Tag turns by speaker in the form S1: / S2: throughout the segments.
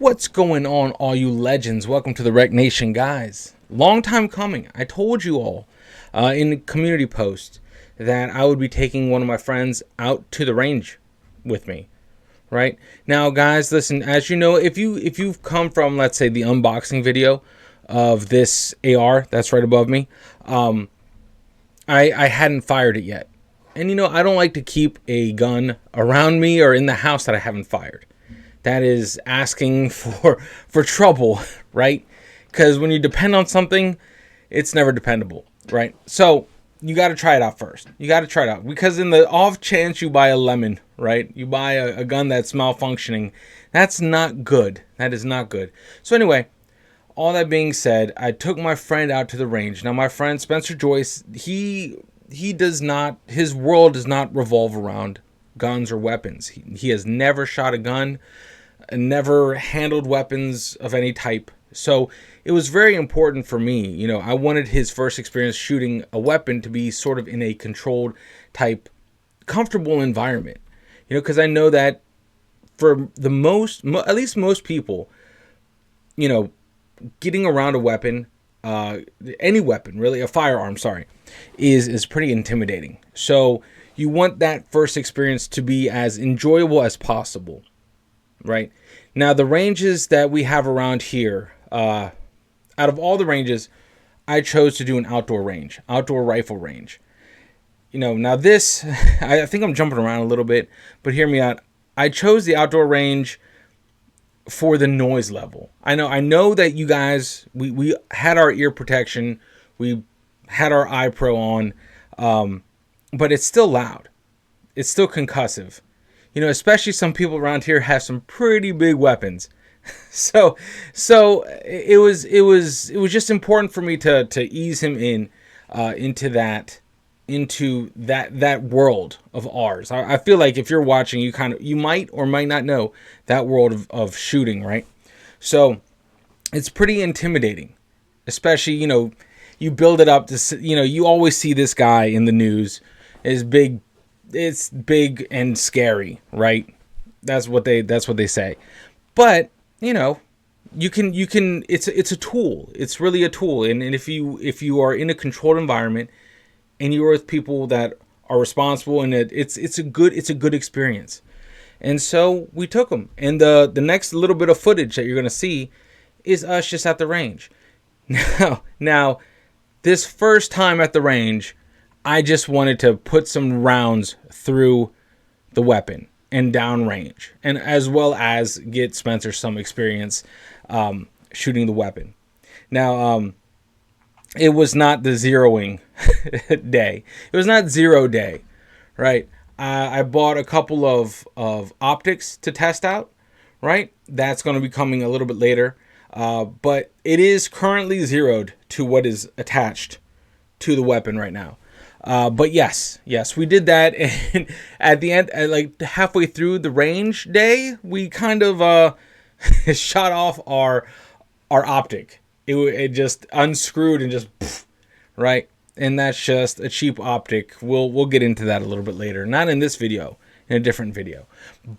S1: What's going on, all you legends? Welcome to the Rec Nation, guys. Long time coming. I told you all in the community post that I would be taking one of my friends out to the range with me. Right now, guys, listen. As you know, if you've come from, let's say, the unboxing video of this AR that's right above me, I hadn't fired it yet, and you know I don't like to keep a gun around me or in the house that I haven't fired. That is asking for trouble, right? Because when you depend on something, it's never dependable, right? So you got to try it out first. You got to try it out, because in the off chance you buy a lemon, right? You buy a gun that's malfunctioning. That's not good. That is not good. So anyway, all that being said, I took my friend out to the range. Now my friend Spencer Joyce, he does not, his world does not revolve around guns or weapons. He has never shot a gun, never handled weapons of any type. So it was very important for me. You know, I wanted his first experience shooting a weapon to be sort of in a controlled type, comfortable environment. You know, because I know that for the at least most people, you know, getting around a weapon, any weapon, really, a firearm, sorry, is pretty intimidating. So you want that first experience to be as enjoyable as possible, right? Now, the ranges that we have around here, out of all the ranges, I chose to do an outdoor rifle range. You know, now this, I think I'm jumping around a little bit, but hear me out. I chose the outdoor range for the noise level. I know that you guys, we had our ear protection, we had our eye pro on, but it's still loud. It's still concussive. You know, especially some people around here have some pretty big weapons. So it was just important for me to ease him into that world of ours. I feel like if you're watching, you might or might not know that world of shooting, right? So it's pretty intimidating, especially, you know, you build it up to, you know, you always see this guy in the news is big. It's big and scary, right? That's what they say. But, you know, you can it's a tool. It's really a tool. And if you are in a controlled environment and you're with people that are responsible, and it's a good experience. And so we took them. And the next little bit of footage that you're going to see is us just at the range. Now this first time at the range, I just wanted to put some rounds through the weapon and downrange, and as well as get Spencer some experience shooting the weapon. Now, it was not the zeroing day. It was not 0 day, right? I bought a couple of optics to test out, right? That's going to be coming a little bit later, but it is currently zeroed to what is attached to the weapon right now. But yes, we did that, and at the end, like halfway through the range day, we kind of shot off our optic. It just unscrewed and just poof, right, and that's just a cheap optic. We'll get into that a little bit later, not in this video, in a different video.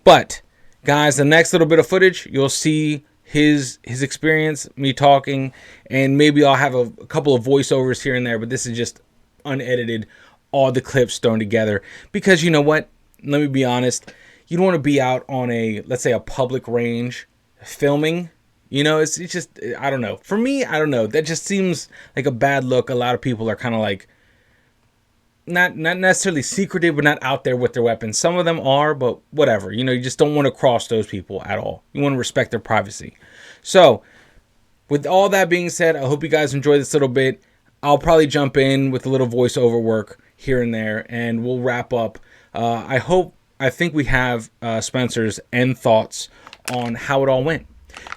S1: But guys, the next little bit of footage, you'll see his experience, me talking, and maybe I'll have a couple of voiceovers here and there, but this is just unedited, all the clips thrown together, because you know what, let me be honest, you don't want to be out on let's say a public range filming. You know, it's just, I don't know, for me, I don't know, that just seems like a bad look. A lot of people are kind of like not necessarily secretive, but not out there with their weapons. Some of them are, but whatever, you know, you just don't want to cross those people at all. You want to respect their privacy. So with all that being said, I hope you guys enjoy this little bit. I'll probably jump in with a little voiceover work here and there, and we'll wrap up. I think we have Spencer's end thoughts on how it all went.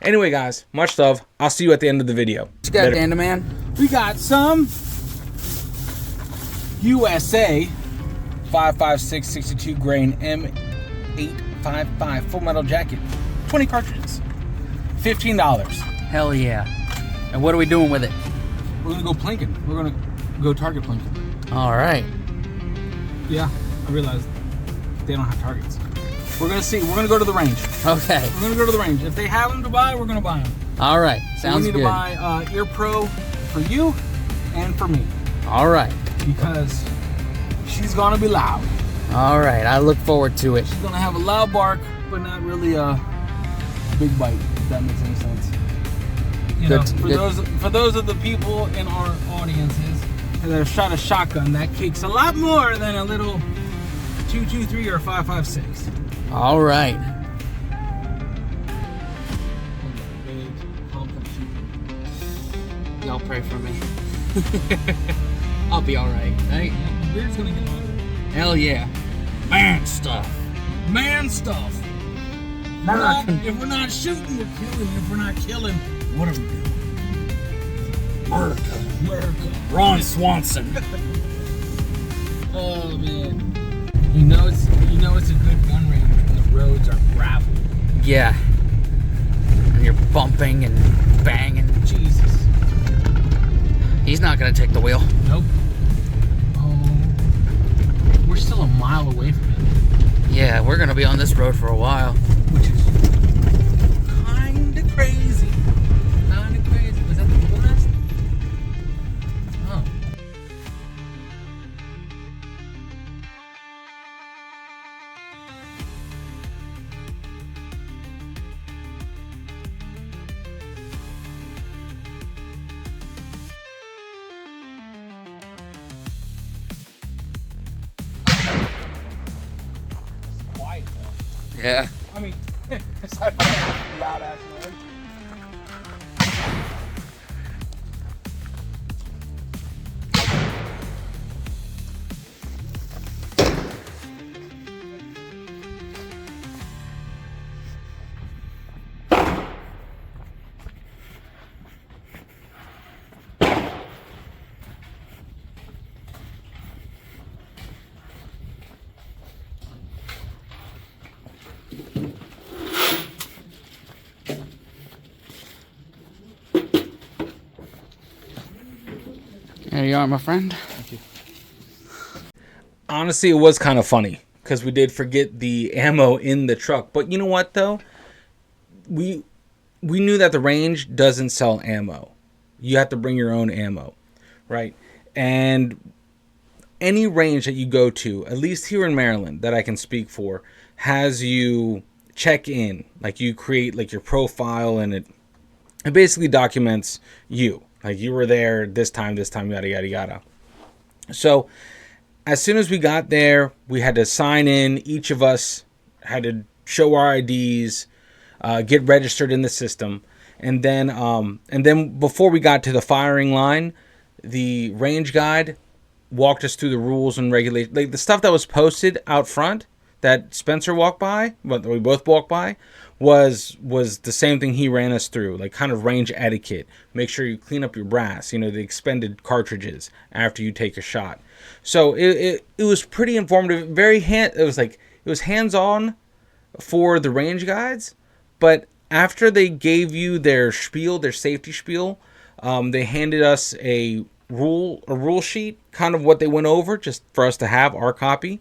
S1: Anyway, guys, much love. I'll see you at the end of the video.
S2: Got Danda, man. We got some USA 5.56 62 grain M855 full metal jacket, 20 cartridges, $15.
S3: Hell yeah. And what are we doing with it?
S2: We're gonna go plinking. We're gonna go target plinking.
S3: All right.
S2: Yeah, I realized they don't have targets. We're gonna see. We're gonna go to the range.
S3: Okay.
S2: We're gonna go to the range. If they have them to buy, we're gonna buy them.
S3: All right. Sounds
S2: we need
S3: good.
S2: to buy Ear Pro for you and for me
S3: All right.
S2: because she's gonna be loud.
S3: All right. I look forward to it.
S2: She's gonna have a loud bark, but not really a big bite. If that makes any sense. You know, for those of the people in our audiences that have shot a shotgun, that kicks a lot more than a little 223 or 556.
S3: All right. Y'all pray for me. I'll be all right. Right?
S2: The beard's gonna get longer.
S3: Hell yeah. Man stuff.
S2: Man stuff. If we're not shooting, we're killing. If we're not killing, what are we doing? America.
S3: Ron Swanson.
S2: Oh man. You know it's a good gun range when the roads are gravel.
S3: Yeah. And you're bumping and banging.
S2: Jesus.
S3: He's not gonna take the wheel.
S2: Nope. Oh. We're still a mile away from it.
S3: Yeah, we're gonna be on this road for a while.
S2: Which is kinda crazy. Kinda crazy. Was that the Google Nest? Oh. Quiet though.
S3: Yeah.
S2: I mean, aside from that loud ass noise.
S3: There you are, my friend.
S1: Honestly, it was kind of funny because we did forget the ammo in the truck. But you know what, though? We knew that the range doesn't sell ammo. You have to bring your own ammo, right? And any range that you go to, at least here in Maryland, that I can speak for, has you check in. Like, you create, like, your profile, and it basically documents you. Like, you were there this time, yada, yada, yada. So, as soon as we got there, we had to sign in. Each of us had to show our IDs, get registered in the system. And then before we got to the firing line, the range guide walked us through the rules and regulations. Like, the stuff that was posted out front that Spencer walked by, but we both walked by, was the same thing he ran us through, like kind of range etiquette. Make sure you clean up your brass, the expended cartridges after you take a shot. So it was pretty informative. It was hands-on for the range guides, but after they gave you their safety spiel, they handed us a rule sheet, kind of what they went over, just for us to have our copy,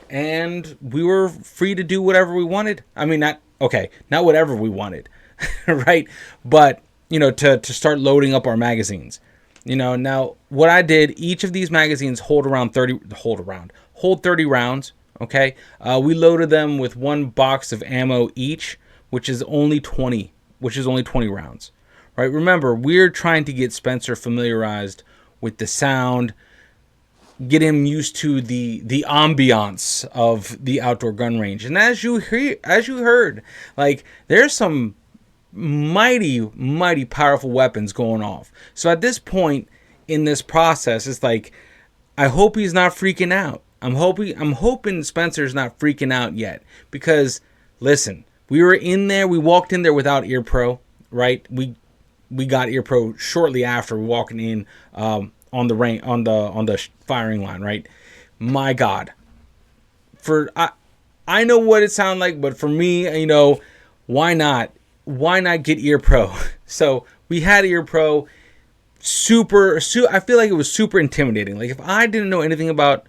S1: and we were free to do whatever we wanted. I mean, not whatever we wanted, right? But to start loading up our magazines. Now what I did, each of these magazines hold 30 rounds. Okay, we loaded them with one box of ammo each, which is only 20 rounds. Right? Remember, we're trying to get Spencer familiarized with the sound, get him used to the ambiance of the outdoor gun range. And as you heard, like, there's some mighty powerful weapons going off. So at this point in this process, it's like, I hope he's not freaking out. I'm hoping Spencer's not freaking out yet, because listen, we walked in there without Ear Pro, right? We got Ear Pro shortly after walking in on the firing line, right? My God, I know what it sounded like, but for me, why not get Ear Pro? So we had Ear Pro. I feel like it was super intimidating. Like, if I didn't know anything about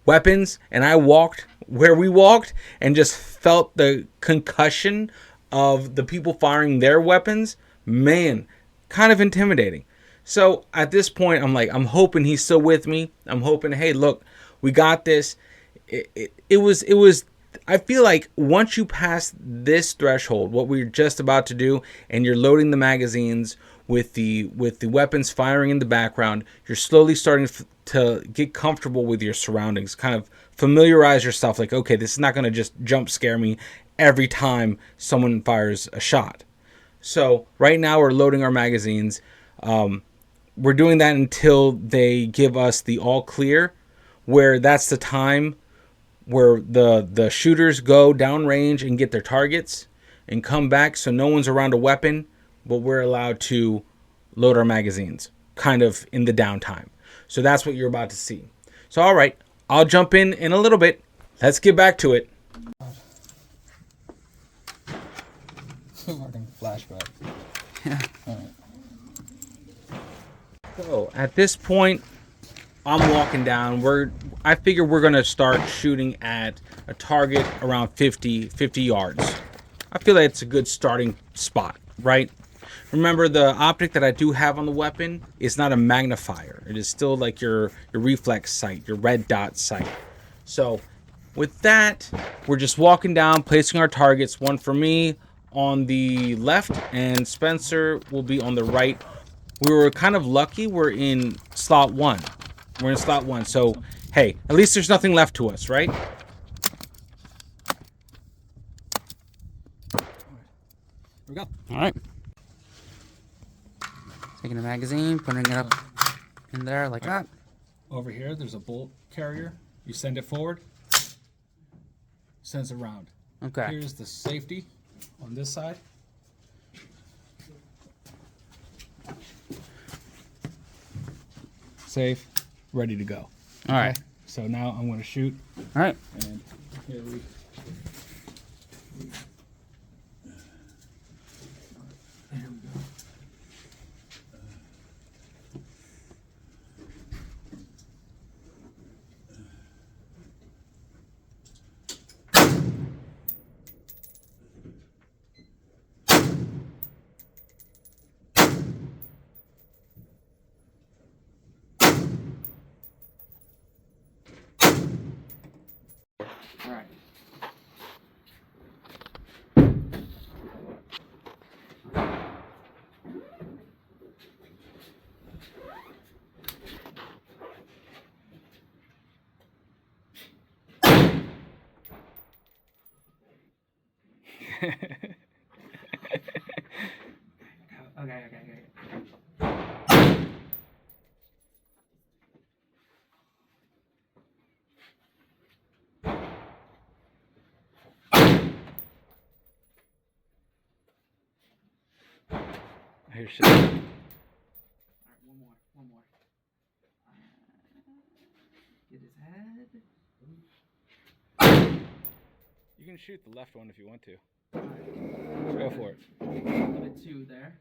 S1: weapons and I walked where we walked and just felt the concussion of the people firing their weapons, man, kind of intimidating. So at this point, I'm hoping he's still with me. I'm hoping, hey, look, we got this. It was. I feel like once you pass this threshold, what we're just about to do, and you're loading the magazines with the weapons firing in the background, you're slowly starting to get comfortable with your surroundings, kind of familiarize yourself. Like, okay, this is not going to just jump scare me every time someone fires a shot. So right now we're loading our magazines. We're doing that until they give us the all clear, where that's the time where the shooters go downrange and get their targets and come back, so no one's around a weapon, but we're allowed to load our magazines kind of in the downtime. So that's what you're about to see. So all right, I'll jump in a little bit. Let's get back to it.
S2: Flashback.
S3: Yeah.
S2: All right.
S1: So at this point, I'm walking down. I figure we're gonna start shooting at a target around 50 yards. I feel like it's a good starting spot, right? Remember, the optic that I do have on the weapon is not a magnifier. It is still like your reflex sight, your red dot sight. So with that, we're just walking down, placing our targets. One for me on the left, and Spencer will be on the right. We were kind of lucky. We're in slot 1. We're in slot 1. So, hey, at least there's nothing left to us, right?
S2: Here we go.
S3: All right. Taking a magazine, putting it up in there like that.
S2: Over here, there's a bolt carrier. You send it forward, sends it around.
S3: Okay.
S2: Here's the safety on this side. Safe, ready to go.
S3: All right.
S2: So now I'm going to shoot,
S3: All right.
S2: and here we. Here we go.
S3: All right. Okay.
S1: Here's shit.
S3: All right, one more. Get his head.
S1: You can shoot the left one if you want to. Go for it.
S3: A little bit too there.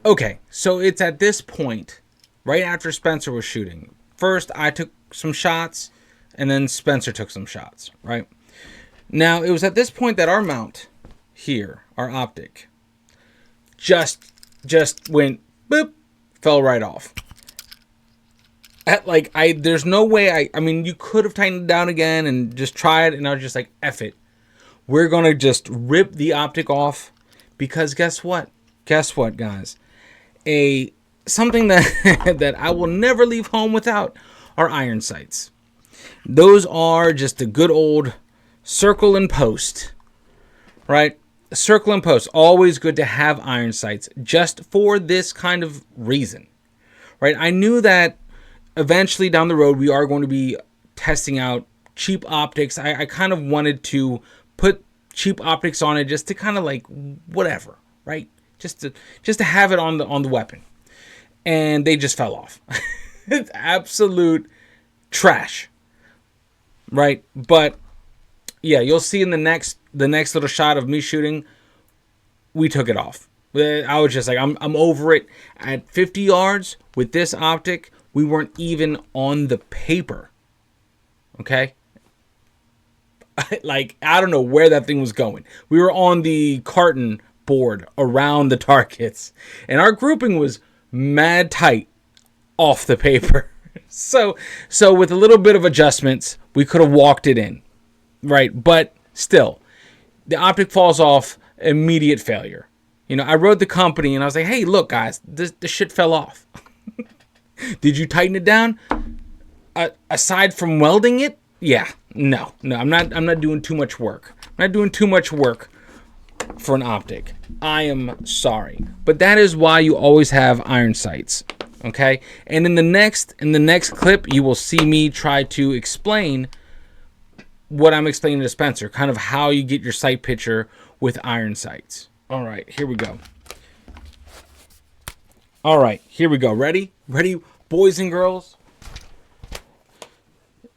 S1: Okay, so it's at this point, right after Spencer was shooting. First, I took some shots, and then Spencer took some shots, right? Now, it was at this point that our mount here, our optic, just went boop, fell right off. There's no way I mean, you could have tightened it down again and just tried, and I was just like, F it. We're gonna just rip the optic off, because guess what? Guess what, guys? Something that that I will never leave home without are iron sights. Those are just a good old circle and post, right? Circle and post, always good to have iron sights, just for this kind of reason, right? I knew that eventually down the road we are going to be testing out cheap optics. I kind of wanted to put cheap optics on it just to kind of like whatever, right? Just to have it on the weapon. And they just fell off. It's absolute trash, right? But Yeah, you'll see in the next little shot of me shooting, we took it off. I was just like, I'm over it. At 50 yards with this optic, we weren't even on the paper. Okay? Like, I don't know where that thing was going. We were on the carton board around the targets, and our grouping was mad tight off the paper. So with a little bit of adjustments, we could have walked it in, right? But still, the optic falls off, immediate failure. You know, I wrote the company and I was like, hey, look, guys, this shit fell off. Did you tighten it down? Aside from welding it, yeah, no, I'm not doing too much work. I'm not doing too much work for an optic. I am sorry, but that is why you always have iron sights. Okay, and in the next clip, you will see me try to explain what I'm explaining to Spencer, kind of how you get your sight picture with iron sights. All right, here we go. All right, here we go. Ready, boys and girls?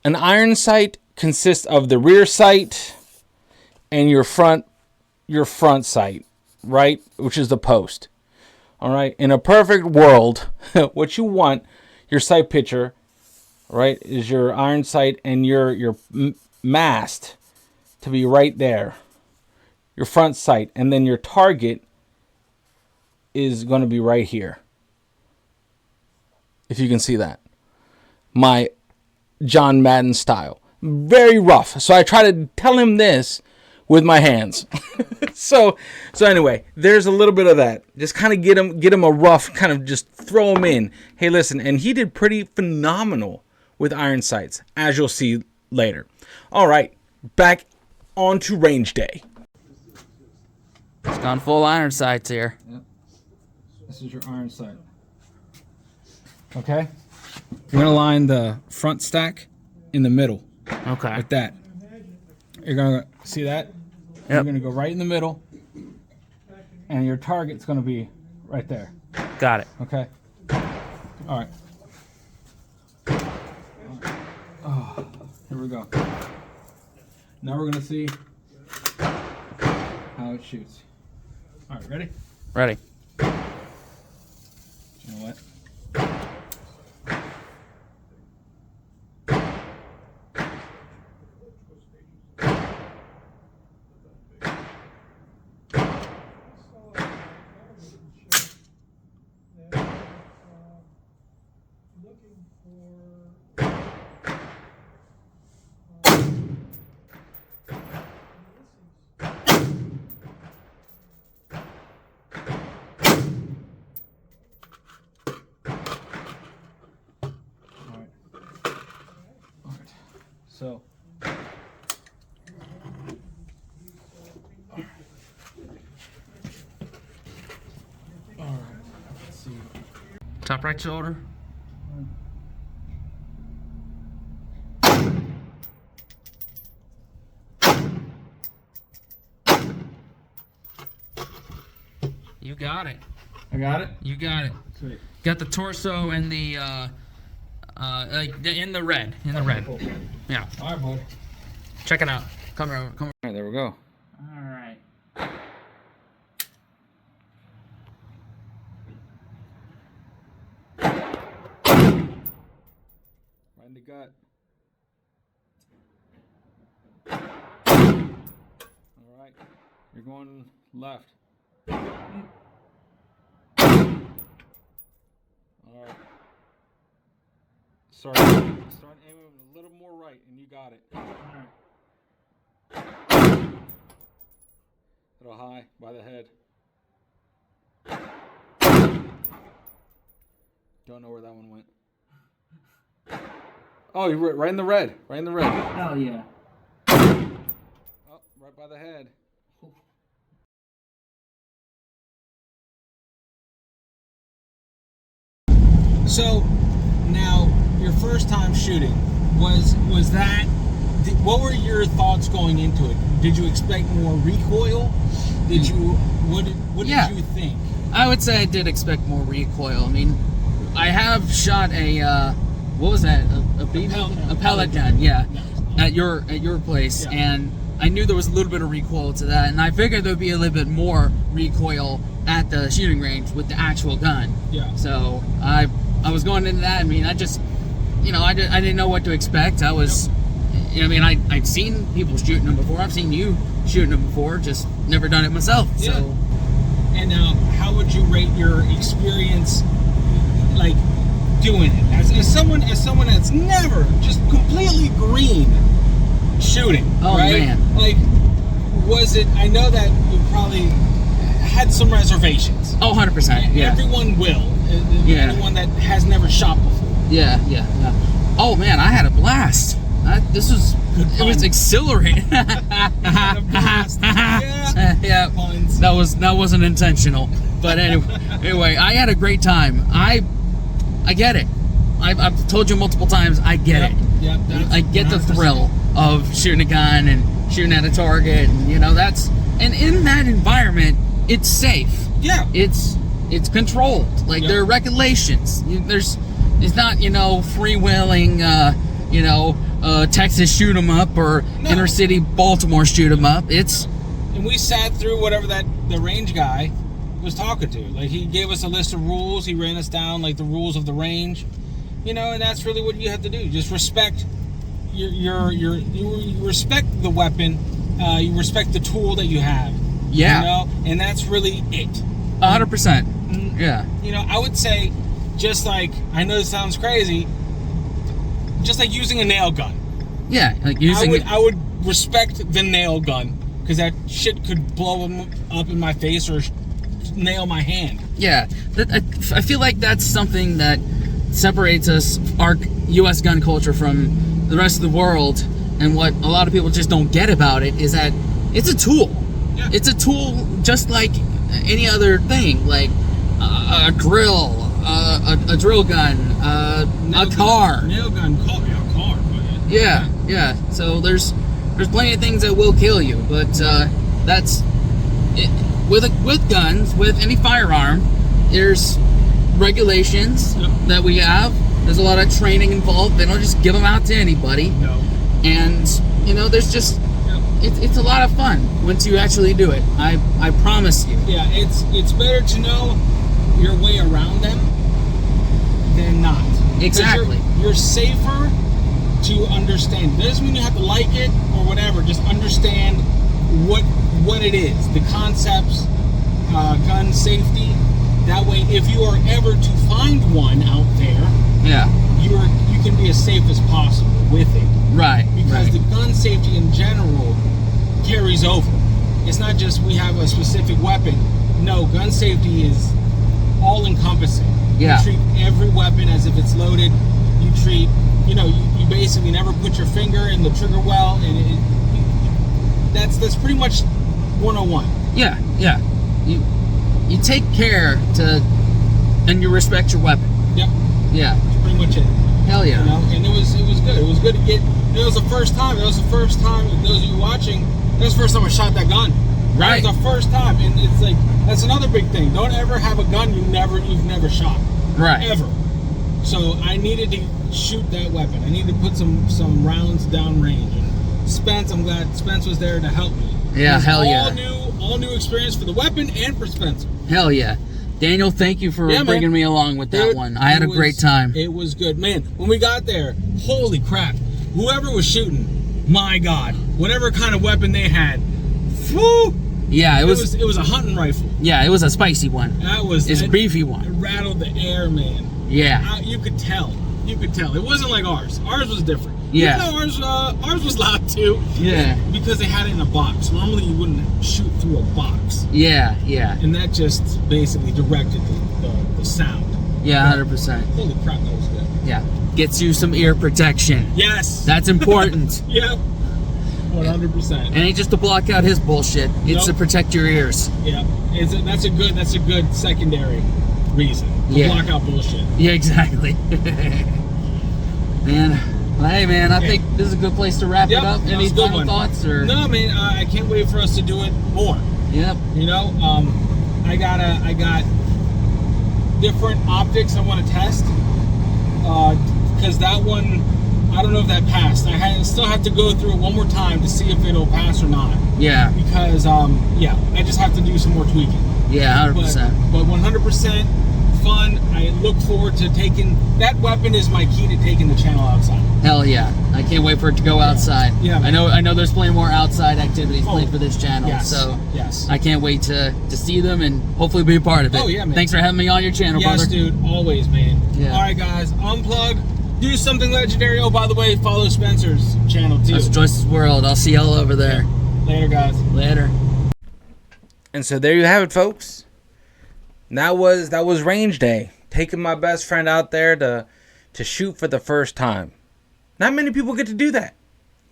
S1: An iron sight consists of the rear sight and your front sight, right? Which is the post. All right. In a perfect world, what you want, your sight picture, right, is your iron sight and your mast to be right there. Your front sight, and then your target is going to be right here. If you can see that. My John Madden style. Very rough. So I try to tell him this with my hands. so anyway, there's a little bit of that. Just kind of get him a rough, kind of just throw him in. Hey, listen, and he did pretty phenomenal with iron sights, as you'll see later. All right, back on to range day.
S3: It's gone full iron sights here.
S1: Yep. This is your iron sight. Okay? You're going to line the front stack in the middle.
S3: Okay.
S1: Like that. You're going to see that?
S3: Yep.
S1: You're going to go right in the middle. And your target's going to be right there.
S3: Got it.
S1: Okay? All right. Oh, here we go. Now we're going to see how it shoots. All right, ready?
S3: Ready.
S1: You know what? So, all right, let's see.
S3: Top right shoulder. You got it.
S1: I got it?
S3: You got it.
S1: Sweet.
S3: Got the torso and the like in the red. In the red.
S1: Cool.
S3: Yeah.
S1: All right, bud.
S3: Check it out. Come over. Come.
S1: All right, there we go.
S3: All right.
S1: Right in the gut. All right. You're going left. All right. Start aiming a little more right, and you got it. All right. A little high by the head. Don't know where that one went. Oh, you're right in the red. Right in the red.
S3: Oh yeah.
S1: Oh, right by the head. So, now your first time shooting was that? What were your thoughts going into it? Did you expect more recoil? Did you? What
S3: Yeah.
S1: did you think?
S3: I would say I did expect more recoil. I mean, I have shot a what was that? A pellet gun, yeah, at your place,
S1: Yeah.
S3: and I knew there was a little bit of recoil to that, and I figured there would be a little bit more recoil at the shooting range with the actual gun.
S2: Yeah.
S3: So I was going into that. I mean, I just, I didn't know what to expect. I was, I'd seen people shooting them before. I've seen you shooting them before, just never done it myself.
S2: Yeah.
S3: So.
S2: And how would you rate your experience, like, doing it as someone that's never, just completely green shooting?
S3: Oh,
S2: right?
S3: man.
S2: Like, was it? I know that you probably had some reservations.
S3: Oh, 100%. Yeah.
S2: Everyone will.
S3: Yeah.
S2: Anyone that has never shot before.
S3: Yeah. Oh man, I had a blast. This was
S2: Good
S3: it was
S2: fun.
S3: exhilarating.
S2: Had a blast. Yeah.
S3: Yeah.
S2: Puns.
S3: That wasn't intentional. But anyway, I had a great time. I get it. I've told you multiple times. I get it.
S2: Yep.
S3: I get the
S2: 100%.
S3: thrill of shooting a gun and shooting at a target, and and in that environment, it's safe.
S2: Yeah.
S3: It's controlled. Like,
S2: Yep.
S3: there are regulations. It's not freewheeling. Texas shoot 'em up or
S2: No.
S3: inner city Baltimore shoot 'em up. It's
S2: And we sat through whatever the range guy was talking to. Like, he gave us a list of rules. He ran us down, like, the rules of the range. And that's really what you have to do. Just respect you respect the weapon. You respect the tool that you have.
S3: Yeah.
S2: And that's really it.
S3: 100%. Yeah.
S2: I would say, just like, I know this sounds crazy, just like using a nail gun.
S3: Yeah. Like using
S2: I would respect the nail gun, because that shit could blow them up in my face or nail my hand.
S3: Yeah, I feel like that's something that separates our U.S. gun culture from the rest of the world, and what a lot of people just don't get about it is that it's a tool.
S2: Yeah.
S3: It's a tool just like any other thing, like a drill, a drill gun, a car.
S2: Nail gun, car.
S3: Yeah. So there's plenty of things that will kill you, but that's it. With guns, with any firearm, there's regulations
S2: Yep.
S3: that we have. There's a lot of training involved. They don't just give them out to anybody.
S2: No.
S3: And there's just
S2: Yep.
S3: it's a lot of fun once you actually do it. I promise you.
S2: Yeah, it's better to know your way around them than not. 'Cause
S3: Exactly.
S2: You're safer to understand. It doesn't mean you have to like it or whatever. Just understand what it is, the concepts, gun safety. That way, if you are ever to find one out there,
S3: Yeah.
S2: you can be as safe as possible with it.
S3: Right.
S2: Because
S3: right.
S2: the gun safety in general carries over. It's not just we have a specific weapon. No, gun safety is all encompassing.
S3: Yeah.
S2: You treat every weapon as if it's loaded. You treat, you basically never put your finger in the trigger well, and that's pretty much 101.
S3: Yeah. You take care and you respect your weapon.
S2: Yep,
S3: Yeah.
S2: that's pretty much it.
S3: Hell yeah.
S2: And it was good. It was good to get. It was the first time. Those of you watching, that was the first time I shot that gun.
S3: Right.
S2: That was the first time, and it's like, that's another big thing. Don't ever have a gun you've never shot.
S3: Right.
S2: Ever. So I needed to shoot that weapon. I needed to put some rounds down range. And Spence, I'm glad Spence was there to help me.
S3: Yeah,
S2: It was
S3: hell yeah.
S2: All new experience for the weapon and for Spencer.
S3: Hell yeah. Daniel, thank you for
S2: Yeah, man.
S3: bringing me along with that one. I had a great time.
S2: It was good. Man, when we got there, holy crap. Whoever was shooting, my God, whatever kind of weapon they had, whoo!
S3: Yeah,
S2: It was a hunting rifle.
S3: Yeah, it was a spicy one. It's a beefy
S2: It
S3: one.
S2: rattled the air, man.
S3: Yeah.
S2: You could tell. It wasn't like ours. Ours was different.
S3: Yeah.
S2: Even though ours was loud too.
S3: Yeah.
S2: Because they had it in a box. Normally you wouldn't shoot through a box.
S3: Yeah.
S2: And that just basically directed the sound.
S3: Yeah, 100%.
S2: Holy crap, that was good.
S3: Yeah. Gets you some ear protection.
S2: Yes.
S3: That's important.
S2: Yep. 100%.
S3: And ain't just to block out his bullshit. It's
S2: Nope.
S3: to protect your ears.
S2: Yeah. That's a good secondary reason. To
S3: Yeah.
S2: block out bullshit.
S3: Yeah, exactly. Man. Well, hey, man, I think this is a good place to wrap
S2: Yep,
S3: it up.
S2: that
S3: Any
S2: was a good
S3: final
S2: one.
S3: thoughts? Or?
S2: No, man, I can't wait for us to do it more.
S3: Yep.
S2: I got different optics I want to test. Because that one, I don't know if that passed. I still have to go through it one more time to see if it'll pass or not.
S3: Yeah.
S2: Because, yeah, I just have to do some more tweaking.
S3: Yeah, 100%.
S2: But 100% fun. I look forward to taking... That weapon is my key to taking the channel outside.
S3: Hell yeah. I can't wait for it to go outside.
S2: Yeah.
S3: I know there's plenty more outside activities planned for this channel.
S2: Yes.
S3: So
S2: yes.
S3: I can't wait to see them and hopefully be a part of it.
S2: Oh, yeah, man.
S3: Thanks for having me on your channel, brother.
S2: Yes, dude. Always, man.
S3: Yeah.
S2: All right, guys. Unplug. Do something legendary. Oh, by the way, follow Spencer's channel, too.
S3: That's Joyce's World. I'll see y'all over there.
S2: Later, guys.
S3: Later.
S1: And so there you have it, folks. That was range day. Taking my best friend out there to shoot for the first time. Not many people get to do that.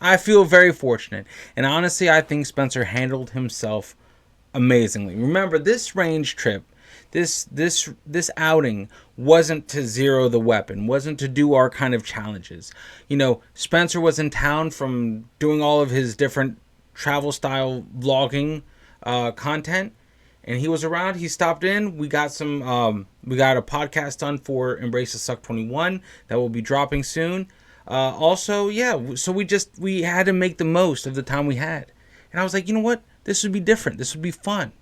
S1: I feel very fortunate. And honestly, I think Spencer handled himself amazingly. Remember, this range trip, this outing wasn't to zero the weapon, wasn't to do our kind of challenges. You know, Spencer was in town from doing all of his different travel style vlogging content, and he was around. He stopped in. We got some we got a podcast done for Embrace the Suck 21 that will be dropping soon. Also, yeah, so we had to make the most of the time we had. And I was like, you know what? This would be different. This would be fun.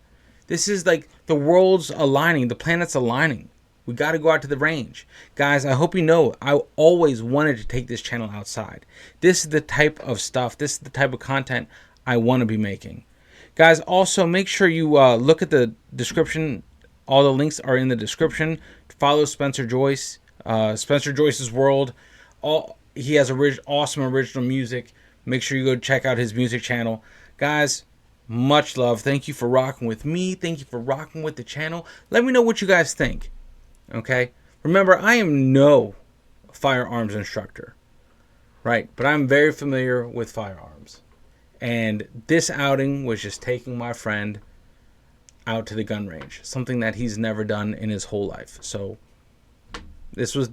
S1: This is like the world's aligning, the planet's aligning. We got to go out to the range. Guys, I hope you know, I always wanted to take this channel outside. This is the type of stuff, this is the type of content I want to be making. Guys, also make sure you look at the description. All the links are in the description. Follow Spencer Joyce, Spencer Joyce's World. He has awesome original music. Make sure you go check out his music channel. Guys, much love. Thank you for rocking with me. Thank you for rocking with the channel. Let me know what you guys think. Okay? Remember, I am no firearms instructor. Right? But I'm very familiar with firearms. And this outing was just taking my friend out to the gun range. Something that he's never done in his whole life. So this was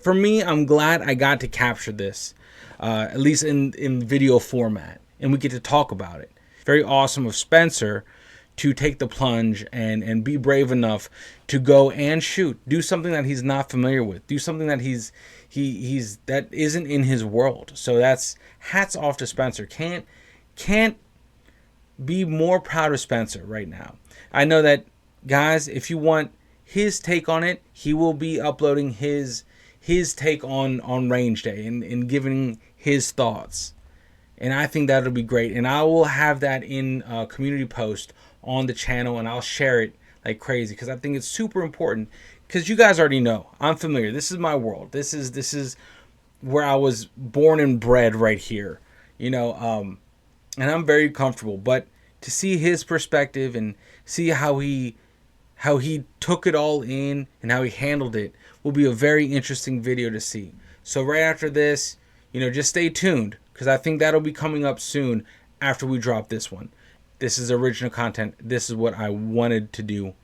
S1: for me, I'm glad I got to capture this. At least in video format. And we get to talk about it. Very awesome of Spencer to take the plunge and be brave enough to go and shoot. Do something that he's not familiar with. Do something that he's that isn't in his world. So that's hats off to Spencer. Can't be more proud of Spencer right now. I know that, guys, if you want his take on it, he will be uploading his take on range day and giving his thoughts. And I think that'll be great. And I will have that in a community post on the channel, and I'll share it like crazy because I think it's super important. Because you guys already know, I'm familiar. This is my world. This is where I was born and bred right here. You know, and I'm very comfortable. But to see his perspective and see how he took it all in and how he handled it will be a very interesting video to see. So right after this, you know, just stay tuned because I think that'll be coming up soon after we drop this one. This is original content. This is what I wanted to do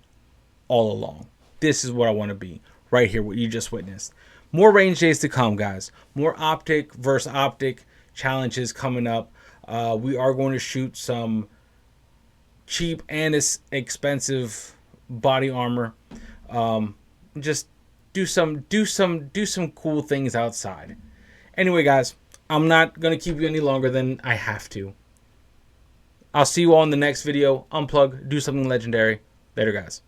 S1: all along. This is what I want to be right here, what you just witnessed. More range days to come, guys. More Optic versus Optic challenges coming up. We are going to shoot some cheap and expensive body armor. Just do some cool things outside. Anyway, guys, I'm not going to keep you any longer than I have to. I'll see you all in the next video. Unplug, do something legendary. Later, guys.